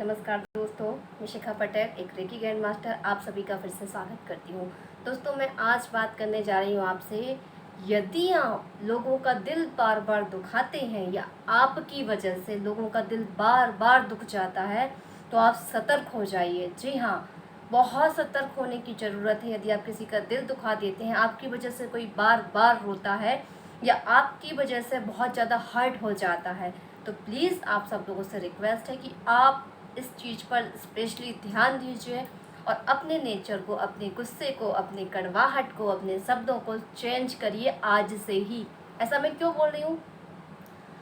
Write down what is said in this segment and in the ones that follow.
नमस्कार दोस्तों, मैं शिखा पटेल एक रेकी ग्रैंड मास्टर आप सभी का फिर से स्वागत करती हूँ। दोस्तों, मैं आज बात करने जा रही हूँ आपसे। यदि आप लोगों का दिल बार बार दुखाते हैं या आपकी वजह से लोगों का दिल बार बार दुख जाता है तो आप सतर्क हो जाइए। जी हाँ, बहुत सतर्क होने की ज़रूरत है। यदि आप किसी का दिल दुखा देते हैं, आपकी वजह से कोई बार बार रोता है या आपकी वजह से बहुत ज़्यादा हर्ट हो जाता है, तो प्लीज़ आप सब लोगों से रिक्वेस्ट है कि आप इस चीज़ पर स्पेशली ध्यान दीजिए और अपने नेचर को, अपने गुस्से को, अपनी कड़वाहट को, अपने शब्दों को चेंज करिए आज से ही। ऐसा मैं क्यों बोल रही हूँ?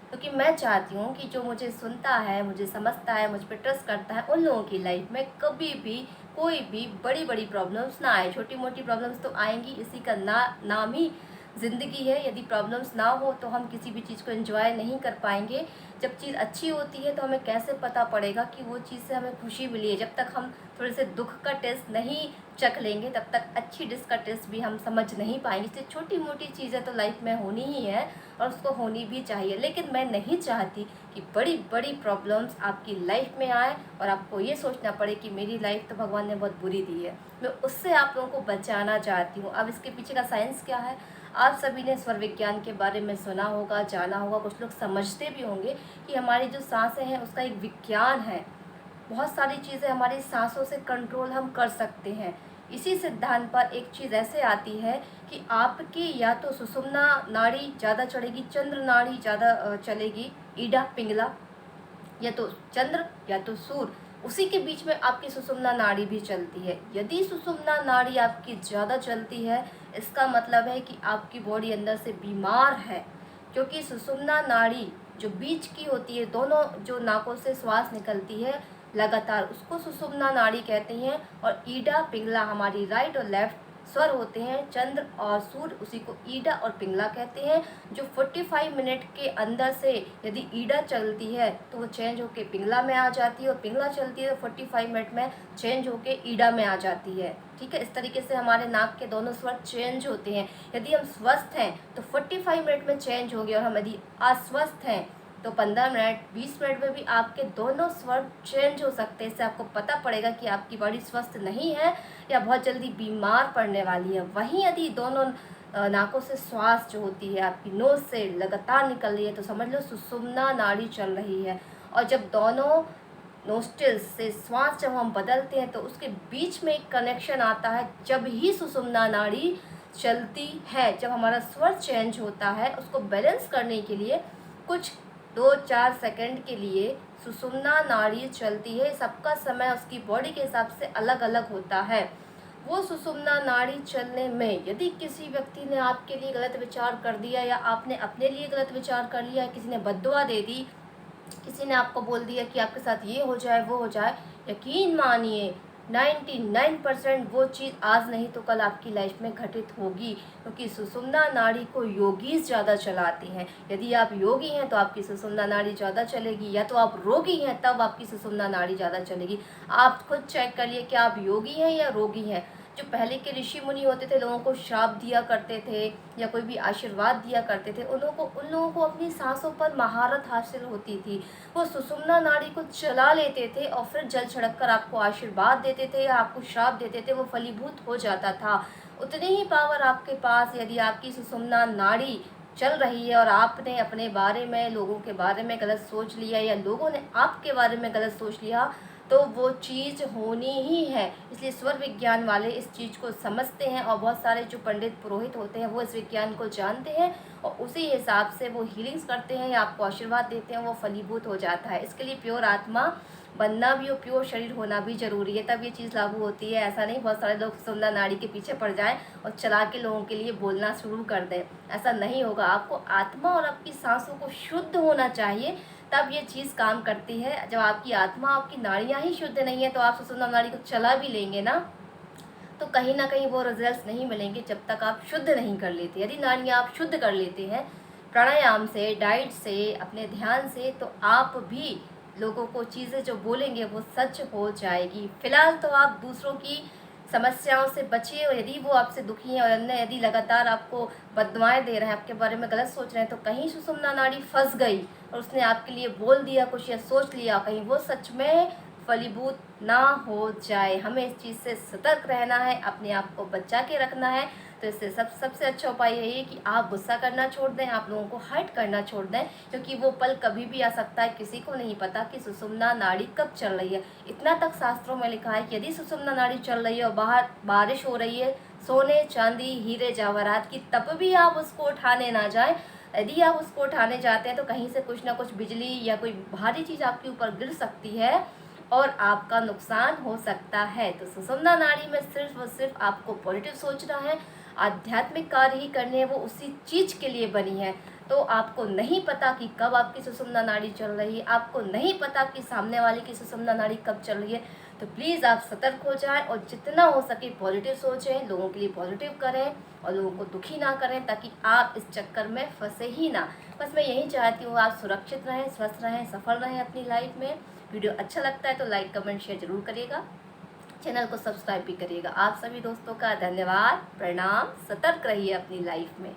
क्योंकि मैं चाहती हूँ कि जो मुझे सुनता है, मुझे समझता है, मुझ पर ट्रस्ट करता है, उन लोगों की लाइफ में कभी भी कोई भी बड़ी बड़ी प्रॉब्लम्स ना आए। छोटी मोटी प्रॉब्लम्स तो आएंगी, इसी का नाम ही ज़िंदगी है। यदि प्रॉब्लम्स ना हो तो हम किसी भी चीज़ को एंजॉय नहीं कर पाएंगे। जब चीज़ अच्छी होती है तो हमें कैसे पता पड़ेगा कि वो चीज़ से हमें खुशी मिली है। जब तक हम थोड़े से दुख का टेस्ट नहीं चख लेंगे तब तक अच्छी डिश का टेस्ट भी हम समझ नहीं पाएंगे। इसलिए छोटी मोटी चीज़ें तो लाइफ में होनी ही है और उसको होनी भी चाहिए। लेकिन मैं नहीं चाहती कि बड़ी बड़ी प्रॉब्लम्स आपकी लाइफ में आए और आपको ये सोचना पड़े कि मेरी लाइफ तो भगवान ने बहुत बुरी दी है। मैं उससे आप लोगों को बचाना चाहती हूँ। अब इसके पीछे का साइंस क्या है? आप सभी ने स्वर विज्ञान के बारे में सुना होगा, जाना होगा, कुछ लोग समझते भी होंगे कि हमारी जो सांसें हैं उसका एक विज्ञान है। बहुत सारी चीज़ें हमारी सांसों से कंट्रोल हम कर सकते हैं। इसी सिद्धांत पर एक चीज़ ऐसे आती है कि आपकी या तो सुषुम्ना नाड़ी ज़्यादा चढ़ेगी, चंद्र नाड़ी ज़्यादा चलेगी, ईडा पिंगला, या तो चंद्र या तो सूर्य, उसी के बीच में आपकी सुषुम्ना नाड़ी भी चलती है। यदि सुषुम्ना नाड़ी आपकी ज़्यादा चलती है, इसका मतलब है कि आपकी बॉडी अंदर से बीमार है। क्योंकि सुषुम्ना नाड़ी जो बीच की होती है, दोनों जो नाकों से श्वास निकलती है लगातार, उसको सुषुम्ना नाड़ी कहते हैं। और ईडा पिंगला हमारी राइट और लेफ्ट स्वर होते हैं, चंद्र और सूर्य, उसी को ईडा और पिंगला कहते हैं। जो 45 मिनट के अंदर से यदि ईडा चलती है तो वो चेंज होके पिंगला में आ जाती है, और पिंगला चलती है तो 45 मिनट में चेंज होके ईडा में आ जाती है। ठीक है, इस तरीके से हमारे नाक के दोनों स्वर चेंज होते हैं। यदि हम स्वस्थ हैं तो 45 मिनट में चेंज होंगे, और हम यदि अस्वस्थ हैं तो 15 मिनट 20 मिनट में भी आपके दोनों स्वर चेंज हो सकते हैं। इससे आपको पता पड़ेगा कि आपकी बॉडी स्वस्थ नहीं है या बहुत जल्दी बीमार पड़ने वाली है। वहीं यदि दोनों नाकों से श्वास जो होती है आपकी नोज से लगातार निकल रही है तो समझ लो सुषुम्ना नाड़ी चल रही है। और जब दोनों नोस्ट्रिल्स से श्वास जब हम बदलते हैं तो उसके बीच में एक कनेक्शन आता है। जब ही सुषुम्ना नाड़ी चलती है, जब हमारा स्वर चेंज होता है, उसको बैलेंस करने के लिए कुछ 2-4 सेकंड के लिए सुषुम्ना नाड़ी चलती है। सबका समय उसकी बॉडी के हिसाब से अलग अलग होता है। वो सुषुम्ना नाड़ी चलने में यदि किसी व्यक्ति ने आपके लिए गलत विचार कर दिया, या आपने अपने लिए गलत विचार कर लिया, किसी ने बद्दुआ दे दी, किसी ने आपको बोल दिया कि आपके साथ ये हो जाए वो हो जाए, यकीन मानिए 99% वो चीज़ आज नहीं तो कल आपकी लाइफ में घटित होगी। क्योंकि सुषुम्ना नाड़ी को योगी ज़्यादा चलाते हैं। यदि आप योगी हैं तो आपकी सुषुम्ना नाड़ी ज़्यादा चलेगी, या तो आप रोगी हैं तब आपकी सुषुम्ना नाड़ी ज़्यादा चलेगी। आप खुद चेक करिए कि आप योगी हैं या रोगी हैं। जो पहले के ऋषि मुनि होते थे, लोगों को श्राप दिया करते थे या कोई भी आशीर्वाद दिया करते थे, उन लोगों को अपनी सांसों पर महारत हासिल होती थी। वो सुषुम्ना नाड़ी को चला लेते थे और फिर जल छिड़क कर आपको आशीर्वाद देते थे या आपको श्राप देते थे, वो फलीभूत हो जाता था। उतनी ही पावर आपके पास यदि आपकी सुषुम्ना नाड़ी चल रही है और आपने अपने बारे में, लोगों के बारे में गलत सोच लिया या लोगों ने आपके बारे में गलत सोच लिया, तो वो चीज़ होनी ही है। इसलिए स्वर विज्ञान वाले इस चीज़ को समझते हैं, और बहुत सारे जो पंडित पुरोहित होते हैं वो इस विज्ञान को जानते हैं और उसी हिसाब से वो हीलिंग्स करते हैं या आपको आशीर्वाद देते हैं, वो फलीभूत हो जाता है। इसके लिए प्योर आत्मा बनना भी और प्योर शरीर होना भी ज़रूरी है, तब ये चीज़ लागू होती है। ऐसा नहीं बहुत सारे लोग सुंदर नाड़ी के पीछे पड़ जाएं और चला के लोगों के लिए बोलना शुरू कर दें, ऐसा नहीं होगा। आपको आत्मा और आपकी सांसों को शुद्ध होना चाहिए, तब ये चीज़ काम करती है। जब आपकी आत्मा, आपकी नाड़ियाँ ही शुद्ध नहीं है तो आप सुषुम्ना नाड़ी को चला भी लेंगे ना, तो कहीं ना कहीं वो रिजल्ट्स नहीं मिलेंगे जब तक आप शुद्ध नहीं कर लेते। यदि नाड़ियाँ आप शुद्ध कर लेते हैं प्राणायाम से, डाइट से, अपने ध्यान से, तो आप भी लोगों को चीज़ें जो बोलेंगे वो सच हो जाएगी। फिलहाल तो आप दूसरों की समस्याओं से बचिए, और यदि वो आपसे दुखी हैं और अन्य यदि लगातार आपको बददुआएं दे रहे हैं, आपके बारे में गलत सोच रहे हैं, तो कहीं सुषुम्ना नाड़ी फंस गई और उसने आपके लिए बोल दिया कुछ या सोच लिया, कहीं वो सच में फलीभूत ना हो जाए। हमें इस चीज़ से सतर्क रहना है, अपने आप को बचा के रखना है। तो इससे सबसे अच्छा उपाय यही है कि आप गुस्सा करना छोड़ दें, आप लोगों को हर्ट करना छोड़ दें, क्योंकि वो पल कभी भी आ सकता है। किसी को नहीं पता कि सुषुम्ना नाड़ी कब चल रही है। इतना तक शास्त्रों में लिखा है कि यदि सुषुम्ना नाड़ी चल रही है और बाहर बारिश हो रही है सोने चांदी हीरे जवाहरात की, तब भी आप उसको उठाने ना जाएं। यदि आप उसको उठाने जाते हैं तो कहीं से कुछ ना कुछ बिजली या कोई भारी चीज़ आपके ऊपर गिर सकती है और आपका नुकसान हो सकता है। तो सुषुम्ना नाड़ी में सिर्फ और सिर्फ आपको पॉजिटिव सोचना है, आध्यात्मिक कार्य ही करने हैं, वो उसी चीज़ के लिए बनी है। तो आपको नहीं पता कि कब आपकी सुषुम्ना नाड़ी चल रही है, आपको नहीं पता कि सामने वाले की सुषुम्ना नाड़ी कब चल रही है। तो प्लीज़ आप सतर्क हो जाएं और जितना हो सके पॉजिटिव सोचें, लोगों के लिए पॉजिटिव करें और लोगों को दुखी ना करें, ताकि आप इस चक्कर में फंसे ही ना। बस मैं यही चाहती हूँ आप सुरक्षित रहें, स्वस्थ रहें, सफल रहें अपनी लाइफ में। वीडियो अच्छा लगता है तो लाइक कमेंट शेयर जरूर करिएगा, चैनल को सब्सक्राइब भी करिएगा। आप सभी दोस्तों का धन्यवाद, प्रणाम। सतर्क रहिए अपनी लाइफ में।